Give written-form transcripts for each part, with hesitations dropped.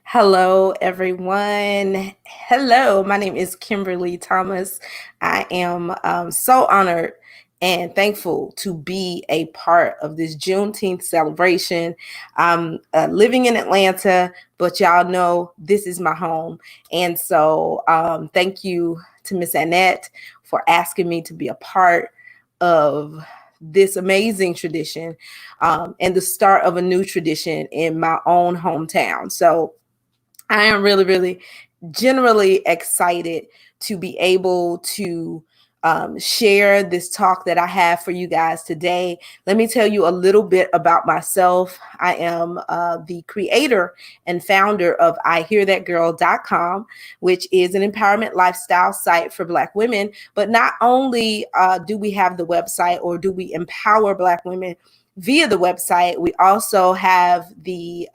Hello, everyone. Hello, my name is Kimberly Thomas. I am so honored and thankful to be a part of this Juneteenth celebration. I'm living in Atlanta, but y'all know this is my home. And so thank you to Miss Annette for asking me to be a part of this amazing tradition and the start of a new tradition in my own hometown. So I am really, really generally excited to be able to share this talk that I have for you guys today. Let me tell you a little bit about myself. I am the creator and founder of IHearThatGirl.com, which is an empowerment lifestyle site for Black women. But not only do we have the website or do we empower Black women via the website, we also have the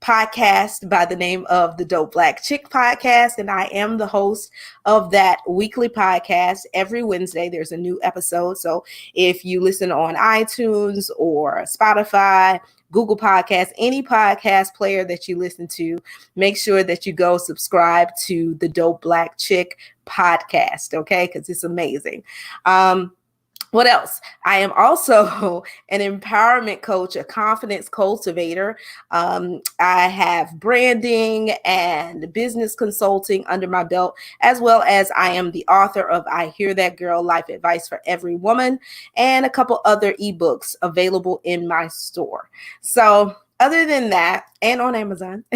podcast by the name of the Dope Black Chick Podcast, and I am the host of that weekly podcast. Every Wednesday there's a new episode, so if you listen on iTunes or Spotify, Google Podcasts, any podcast player that you listen to, make sure that you go subscribe to the Dope Black Chick Podcast, okay, because it's amazing. What else? I am also an empowerment coach, a confidence cultivator. I have branding and business consulting under my belt, as well as I am the author of I Hear That Girl, Life Advice for Every Woman, and a couple other ebooks available in my store. So other than that, and on Amazon,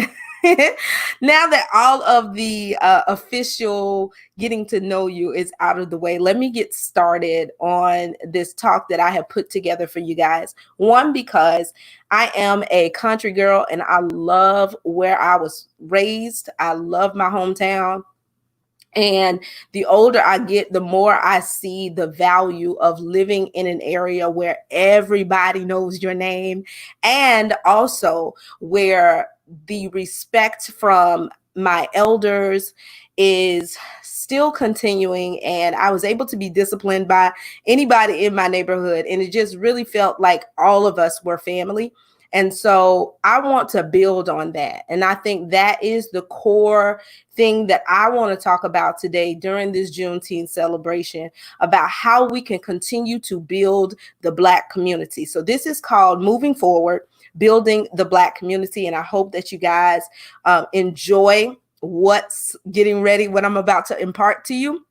now that all of the official getting to know you is out of the way, let me get started on this talk that I have put together for you guys. One, because I am a country girl and I love where I was raised. I love my hometown. And the older I get, the more I see the value of living in an area where everybody knows your name, and also where the respect from my elders is still continuing. And I was able to be disciplined by anybody in my neighborhood. And it just really felt like all of us were family. And so I want to build on that. And I think that is the core thing that I want to talk about today during this Juneteenth celebration, about how we can continue to build the Black community. So this is called Moving Forward, Building the Black Community. And I hope that you guys enjoy what's getting ready, what I'm about to impart to you.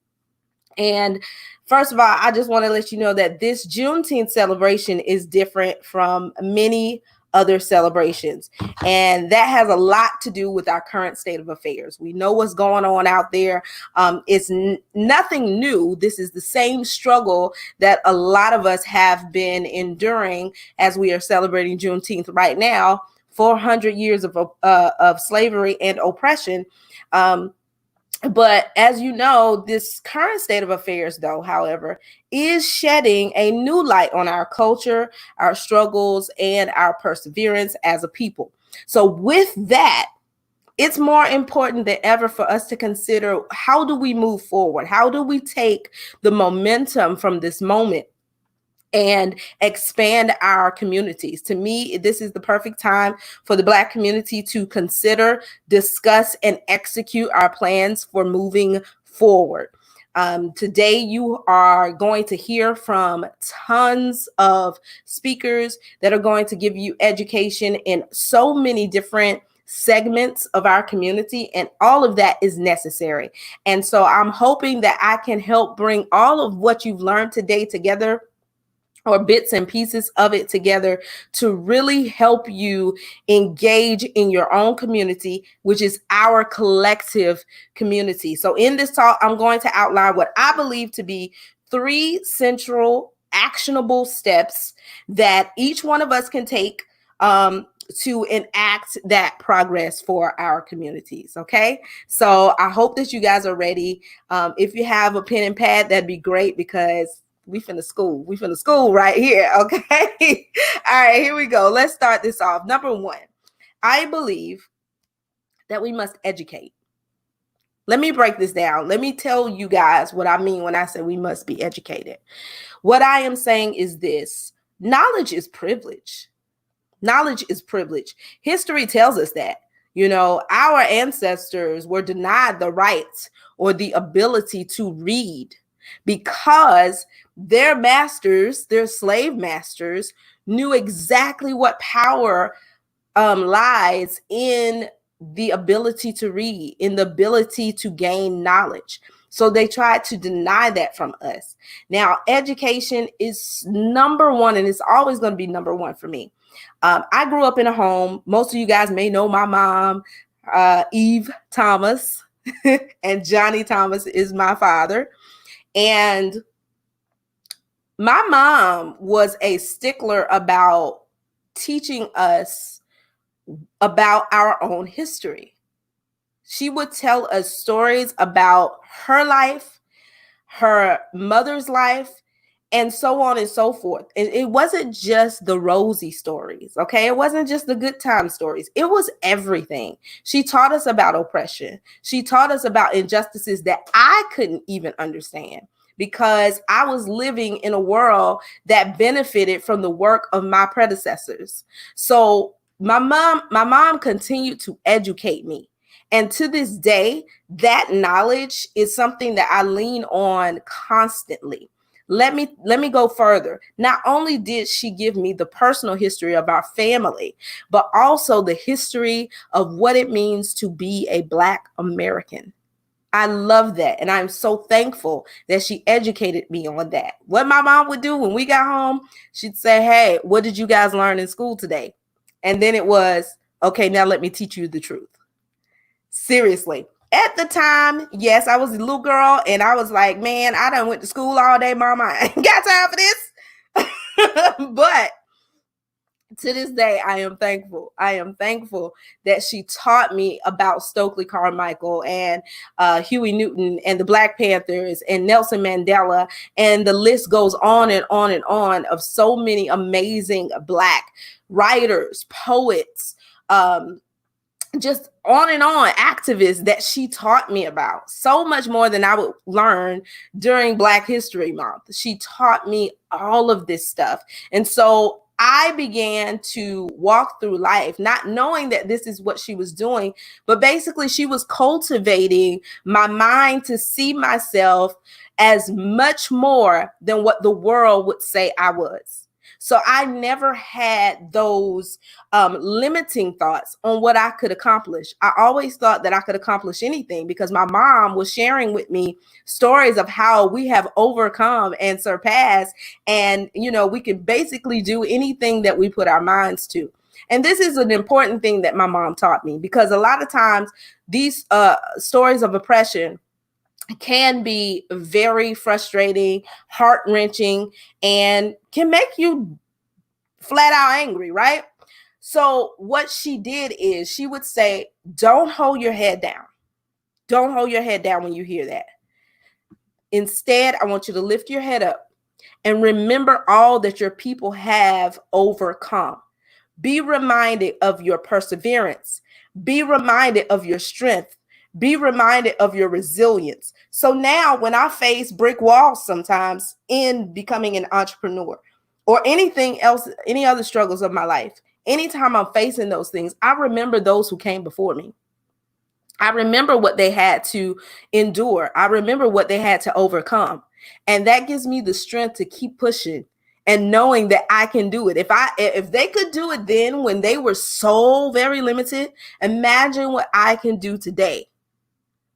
And first of all, I just want to let you know that this Juneteenth celebration is different from many other celebrations. And that has a lot to do with our current state of affairs. We know what's going on out there. It's nothing new. This is the same struggle that a lot of us have been enduring as we are celebrating Juneteenth right now. 400 years of slavery and oppression. But as you know, this current state of affairs, though, however, is shedding a new light on our culture, our struggles, and our perseverance as a people. So with that, it's more important than ever for us to consider, how do we move forward? How do we take the momentum from this moment and expand our communities? To me, this is the perfect time for the Black community to consider, discuss, and execute our plans for moving forward. Today, you are going to hear from tons of speakers that are going to give you education in so many different segments of our community, and all of that is necessary. And so I'm hoping that I can help bring all of what you've learned today together, or bits and pieces of it together, to really help you engage in your own community, which is our collective community. So in this talk, I'm going to outline what I believe to be 3 central actionable steps that each one of us can take to enact that progress for our communities. Okay, so I hope that you guys are ready. If you have a pen and pad, that'd be great, because we finna school right here. Okay. All right, here we go. Let's start this off. Number 1, I believe that we must educate. Let me break this down. Let me tell you guys what I mean when I say we must be educated. What I am saying is this: knowledge is privilege. Knowledge is privilege. History tells us that. Our ancestors were denied the right or the ability to read because their masters, their slave masters, knew exactly what power lies in the ability to read, in the ability to gain knowledge. So they tried to deny that from us. Now, education is number one, and it's always going to be number one for me. I grew up in a home. Most of you guys may know my mom, Eve Thomas, and Johnny Thomas is my father. And my mom was a stickler about teaching us about our own history. She would tell us stories about her life, her mother's life, and so on and so forth. It wasn't just the rosy stories, okay? It wasn't just the good time stories. It was everything. She taught us about oppression. She taught us about injustices that I couldn't even understand because I was living in a world that benefited from the work of my predecessors. So my mom continued to educate me. And to this day, that knowledge is something that I lean on constantly. Let me go further. Not only did she give me the personal history of our family, but also the history of what it means to be a Black American. I love that. And I'm so thankful that she educated me on that. What my mom would do when we got home, she'd say, "Hey, what did you guys learn in school today?" And then it was, "Okay, now let me teach you the truth." Seriously. At the time, yes, I was a little girl and I was like, man, I done went to school all day, mama. I ain't got time for this. But to this day, I am thankful. I am thankful that she taught me about Stokely Carmichael and Huey Newton and the Black Panthers and Nelson Mandela. And the list goes on and on and on of so many amazing Black writers, poets, just on and on, activists that she taught me about. So much more than I would learn during Black History Month. She taught me all of this stuff. And so I began to walk through life not knowing that this is what she was doing, but basically she was cultivating my mind to see myself as much more than what the world would say I was. So I never had those limiting thoughts on what I could accomplish. I always thought that I could accomplish anything because my mom was sharing with me stories of how we have overcome and surpassed. And, we can basically do anything that we put our minds to. And this is an important thing that my mom taught me because a lot of times these stories of oppression can be very frustrating, heart-wrenching, and can make you flat out angry, right? So what she did is she would say, don't hold your head down. Don't hold your head down when you hear that. Instead, I want you to lift your head up and remember all that your people have overcome. Be reminded of your perseverance. Be reminded of your strength. Be reminded of your resilience. So now when I face brick walls sometimes in becoming an entrepreneur or anything else, any other struggles of my life, anytime I'm facing those things, I remember those who came before me. I remember what they had to endure. I remember what they had to overcome. And that gives me the strength to keep pushing and knowing that I can do it. If they could do it then when they were so very limited, imagine what I can do today.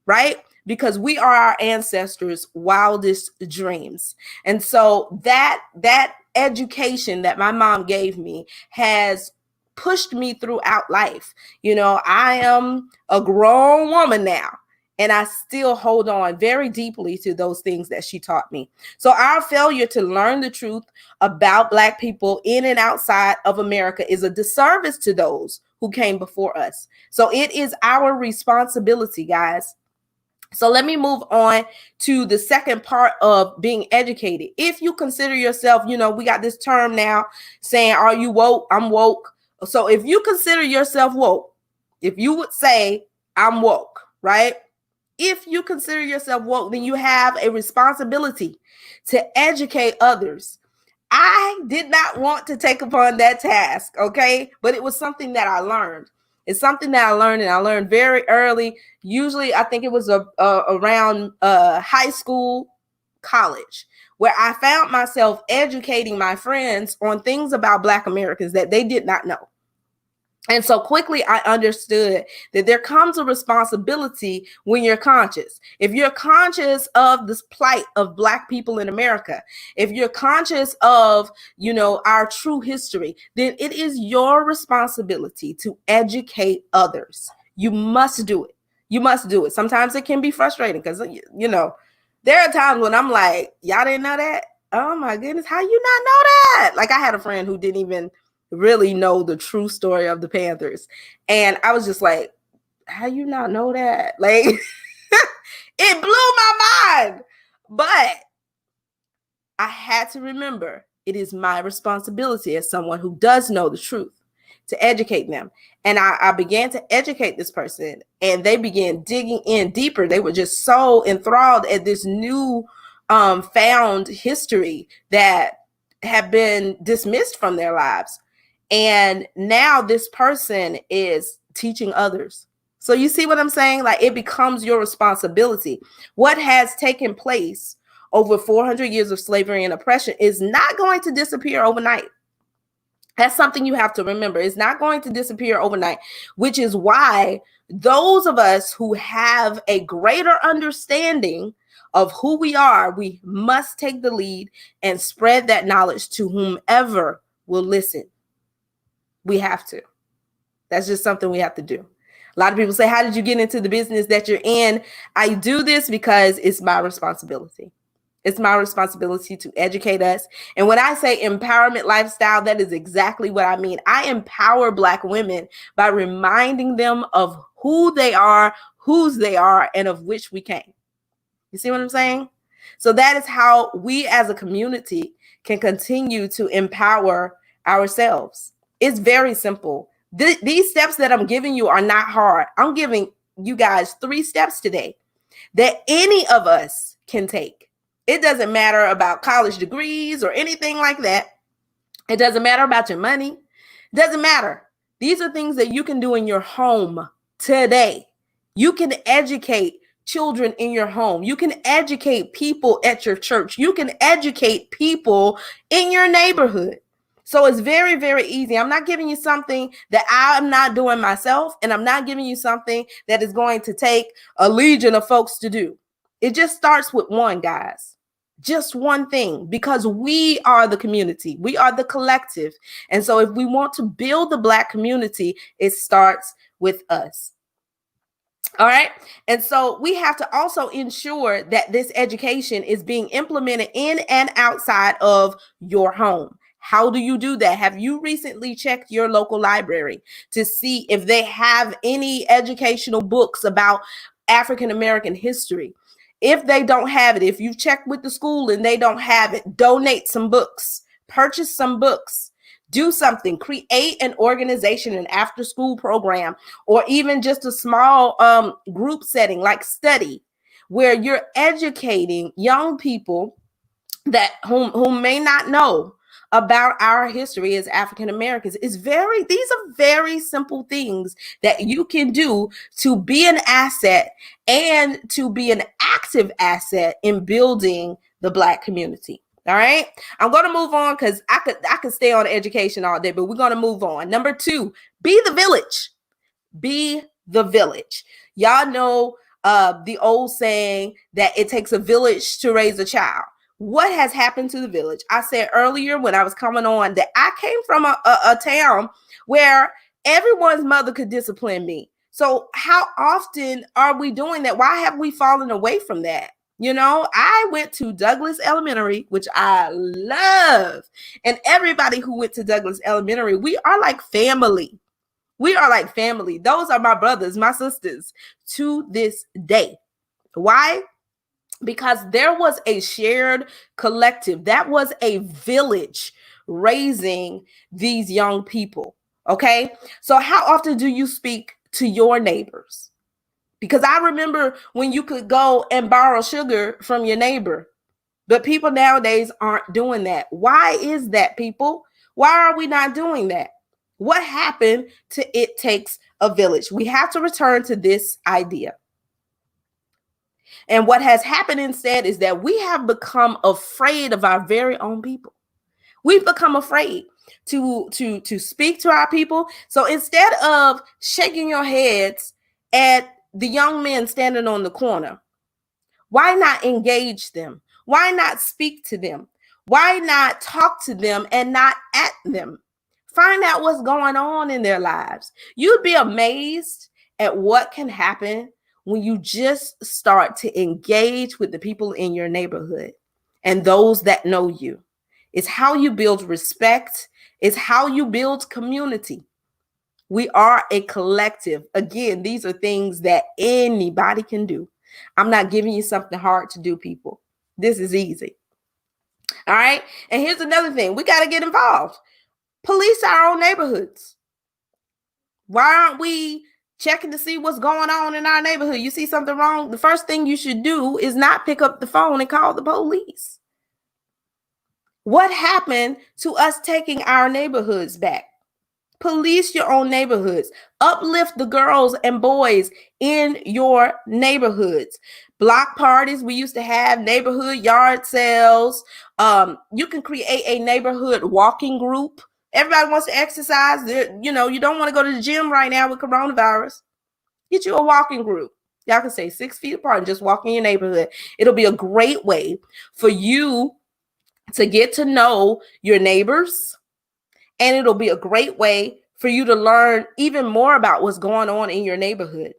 Right? Because we are our ancestors' wildest dreams. And so that education that my mom gave me has pushed me throughout life. I am a grown woman now, and I still hold on very deeply to those things that she taught me. So our failure to learn the truth about Black people in and outside of America is a disservice to those who came before us. So it is our responsibility, guys. So let me move on to the second part of being educated. If you consider yourself, we got this term now saying, are you woke? I'm woke. So if you consider yourself woke, if you would say, I'm woke, right? If you consider yourself woke, then you have a responsibility to educate others. I did not want to take upon that task, okay? But it was something that I learned. It's something that I learned, and I learned very early. Usually, I think it was around high school, college, where I found myself educating my friends on things about Black Americans that they did not know. And so quickly I understood that there comes a responsibility when you're conscious. If you're conscious of this plight of Black people in America, if you're conscious of, our true history, then it is your responsibility to educate others. You must do it. You must do it. Sometimes it can be frustrating because, there are times when I'm like, y'all didn't know that? Oh my goodness, how you not know that? Like, I had a friend who didn't even really know the true story of the Panthers. And I was just like, how you not know that? Like, it blew my mind. But I had to remember it is my responsibility as someone who does know the truth to educate them. And I began to educate this person, and they began digging in deeper. They were just so enthralled at this new found history that had been dismissed from their lives. And now this person is teaching others. So you see what I'm saying? Like, it becomes your responsibility. What has taken place over 400 years of slavery and oppression is not going to disappear overnight. That's something you have to remember. It's not going to disappear overnight, which is why those of us who have a greater understanding of who we are, we must take the lead and spread that knowledge to whomever will listen. We have to. That's just something we have to do. A lot of people say, how did you get into the business that you're in? I do this because it's my responsibility. It's my responsibility to educate us. And when I say empowerment lifestyle, that is exactly what I mean. I empower Black women by reminding them of who they are, whose they are, and of which we came. You see what I'm saying? So that is how we as a community can continue to empower ourselves. It's very simple. These steps that I'm giving you are not hard. I'm giving you guys 3 steps today that any of us can take. It doesn't matter about college degrees or anything like that. It doesn't matter about your money. It doesn't matter. These are things that you can do in your home today. You can educate children in your home. You can educate people at your church. You can educate people in your neighborhood. So it's very, very easy. I'm not giving you something that I'm not doing myself, and I'm not giving you something that is going to take a legion of folks to do. It just starts with one, guys. Just one thing, because we are the community. We are the collective. And so if we want to build the Black community, it starts with us. All right. And so we have to also ensure that this education is being implemented in and outside of your home. How do you do that? Have you recently checked your local library to see if they have any educational books about African American history? If they don't have it, if you check with the school and they don't have it, donate some books, purchase some books, do something, create an organization, an after school program, or even just a small group setting like study, where you're educating young people that whom may not know about our history as African Americans. These are very simple things that you can do to be an asset and to be an active asset in building the Black community. All right, I'm going to move on because I could stay on education all day, but we're going to move on. Number 2, be the village. Be the village. Y'all know the old saying that it takes a village to raise a child. What has happened to the village? I said earlier when I was coming on that I came from a town where everyone's mother could discipline me. So how often are we doing that? Why have we fallen away from that? I went to Douglas Elementary, which I love. And everybody who went to Douglas Elementary, we are like family. We are like family. Those are my brothers, my sisters to this day. Why? Because there was a shared collective. That was a village raising these young people. Okay. So how often do you speak to your neighbors? Because I remember when you could go and borrow sugar from your neighbor, but people nowadays aren't doing that. Why is that, people? Why are we not doing that? What happened to it takes a village. We have to return to this idea. And what has happened instead is that we have become afraid of our very own people. We've become afraid to speak to our people. So instead of shaking your heads at the young men standing on the corner, why not engage them? Why not speak to them? Why not talk to them and not at them? Find out what's going on in their lives. You'd be amazed at what can happen when you just start to engage with the people in your neighborhood and those that know you. It's how you build respect. It's how you build community. We are a collective. Again, these are things that anybody can do. I'm not giving you something hard to do, people. This is easy. All right. And here's another thing. We got to get involved. Police our own neighborhoods. Why aren't we checking to see what's going on in our neighborhood? You see something wrong? The first thing you should do is not pick up the phone and call the police. What happened to us taking our neighborhoods back? Police your own neighborhoods. Uplift the girls and boys in your neighborhoods. Block parties. We used to have neighborhood yard sales. You can create a neighborhood walking group. Everybody wants to exercise. You don't want to go to the gym right now with coronavirus. Get you a walking group. Y'all can stay 6 feet apart and just walk in your neighborhood. It'll be a great way for you to get to know your neighbors. And it'll be a great way for you to learn even more about what's going on in your neighborhood.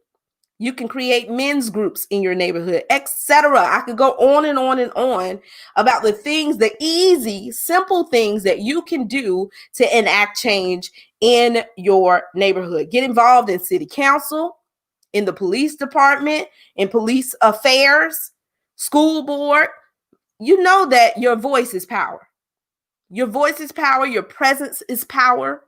You can create men's groups in your neighborhood, etc. I could go on and on and on about the things, the easy, simple things that you can do to enact change in your neighborhood. Get involved in city council, in the police department, in police affairs, school board. You know that your voice is power. Your voice is power. Your presence is power.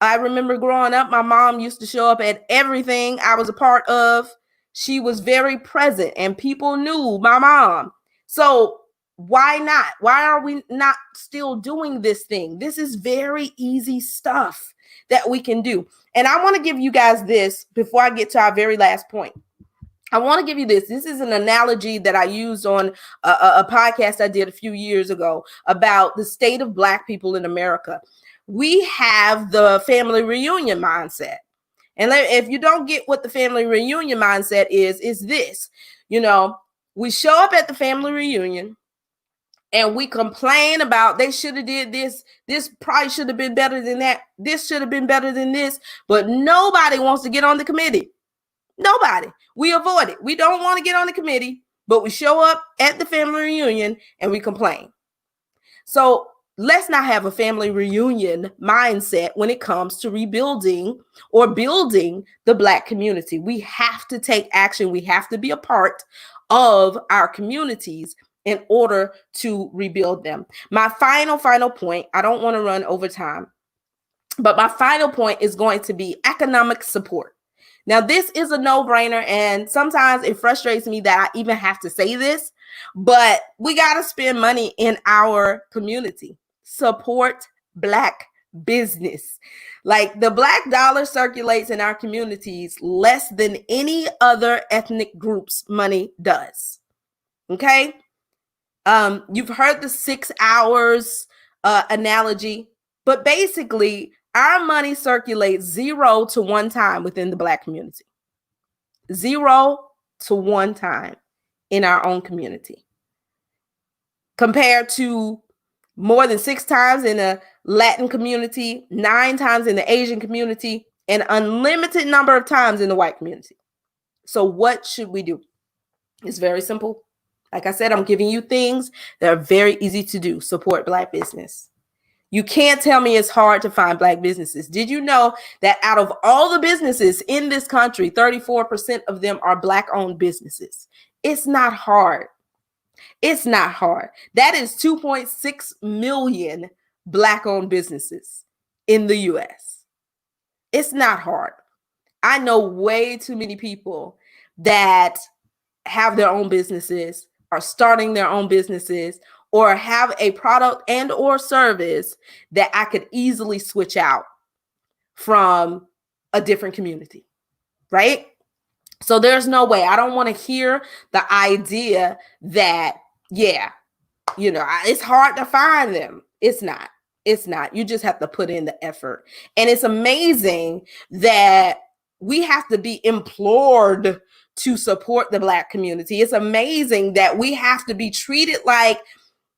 I remember growing up, my mom used to show up at everything I was a part of. She was very present and people knew my mom. So why not? Why are we not still doing this thing? This is very easy stuff that we can do. And I want to give you guys this before I get to our very last point. I want to give you this. This is an analogy that I used on a podcast I did a few years ago about the state of Black people in America. We have the family reunion mindset. And if you don't get what the family reunion mindset is this. We show up at the family reunion and we complain about they should have did this. This probably should have been better than that. This should have been better than this. But nobody wants to get on the committee. Nobody. We avoid it. We don't want to get on the committee, but we show up at the family reunion and we complain. So let's not have a family reunion mindset when it comes to rebuilding or building the Black community. We have to take action. We have to be a part of our communities in order to rebuild them. My final point, I don't want to run over time, but my final point is going to be economic support. Now, this is a no-brainer, and sometimes it frustrates me that I even have to say this, but we got to spend money in our community. Support Black business. Like, the Black dollar circulates in our communities less than any other ethnic group's money does. Okay? You've heard the 6 hours analogy, but basically, our money circulates 0 to 1 time within the Black community. 0 to 1 time in our own community. Compared to more than 6 times in the Latin community, 9 times in the Asian community, and unlimited number of times in the white community. So what should we do? It's very simple. Like I said, I'm giving you things that are very easy to do. Support Black business. You can't tell me it's hard to find Black businesses. Did you know that out of all the businesses in this country, 34% of them are Black-owned businesses? It's not hard. It's not hard. That is 2.6 million Black-owned businesses in the U.S. It's not hard. I know way too many people that have their own businesses, are starting their own businesses, or have a product and or service that I could easily switch out from a different community. right? So there's no way. I don't want to hear the idea that, yeah, it's hard to find them. It's not. It's not. You just have to put in the effort. And it's amazing that we have to be implored to support the Black community. It's amazing that we have to be treated like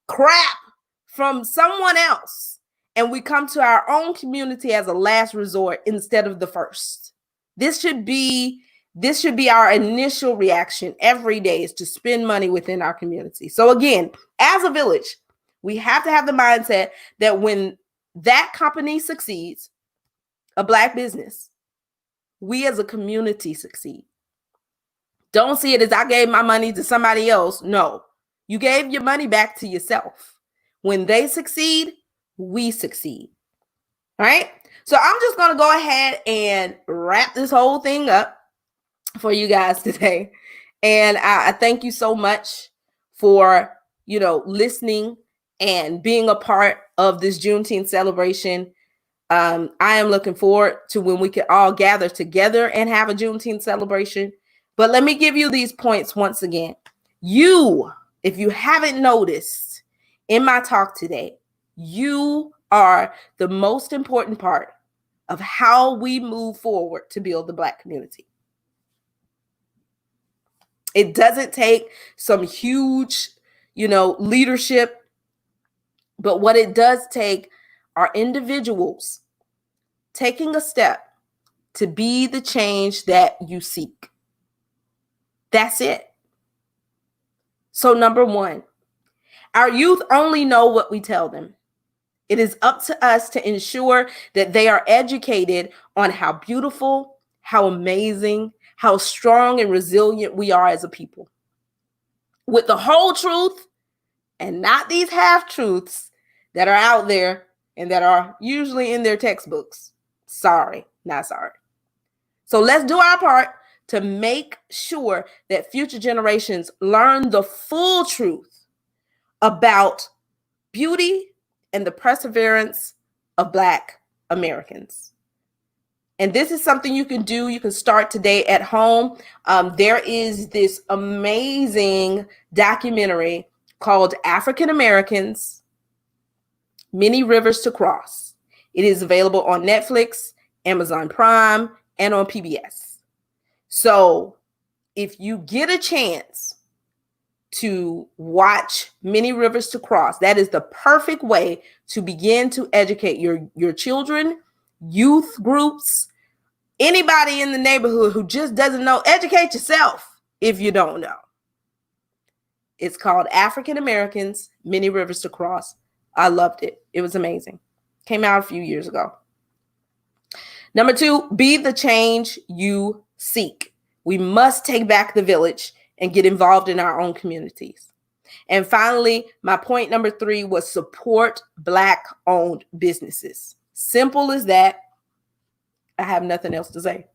crap from someone else, and we come to our own community as a last resort instead of the first. This should be our initial reaction every day, is to spend money within our community. So again, as a village, we have to have the mindset that when that company succeeds, a Black business, we as a community succeed. Don't see it as I gave my money to somebody else. No, you gave your money back to yourself. When they succeed, we succeed. All right. So I'm just going to go ahead and wrap this whole thing up for you guys today. And I thank you so much for, listening and being a part of this Juneteenth celebration. I am looking forward to when we can all gather together and have a Juneteenth celebration. But let me give you these points once again. If you haven't noticed in my talk today, you are the most important part of how we move forward to build the Black community. It doesn't take some huge, leadership, but what it does take are individuals taking a step to be the change that you seek. That's it. So number one, our youth only know what we tell them. It is up to us to ensure that they are educated on how beautiful, how amazing, how strong and resilient we are as a people. With the whole truth and not these half-truths that are out there and that are usually in their textbooks. Sorry, not sorry. So let's do our part to make sure that future generations learn the full truth about beauty and the perseverance of Black Americans. And this is something you can do. You can start today at home. There is this amazing documentary called African Americans, Many Rivers to Cross. It is available on Netflix, Amazon Prime, and on PBS. So if you get a chance to watch Many Rivers to Cross, that is the perfect way to begin to educate your children, youth groups, anybody in the neighborhood who just doesn't know. Educate yourself if you don't know. It's called African Americans, Many Rivers to Cross. I loved it. It was amazing. Came out a few years ago. Number two, be the change you seek. We must take back the village and get involved in our own communities. And finally, my point number three was support Black-owned businesses. Simple as that. I have nothing else to say.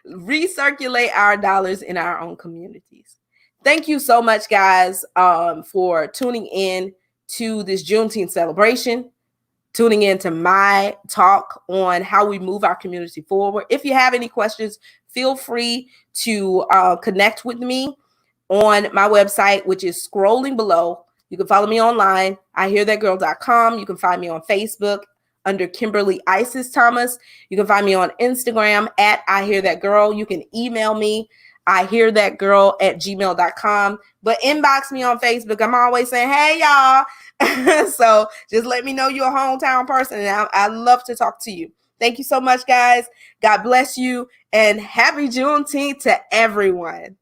Recirculate our dollars in our own communities. Thank you so much, guys, for tuning in to this Juneteenth celebration, tuning in to my talk on how we move our community forward. If you have any questions, feel free to connect with me on my website, which is scrolling below. You can follow me online, ihearthatgirl.com. You can find me on Facebook under Kimberly Isis Thomas. You can find me on Instagram at ihearthatgirl. You can email me, ihearthatgirl@gmail.com. But inbox me on Facebook. I'm always saying, hey, y'all. So just let me know you're a hometown person, and I love to talk to you. Thank you so much, guys. God bless you, and happy Juneteenth to everyone.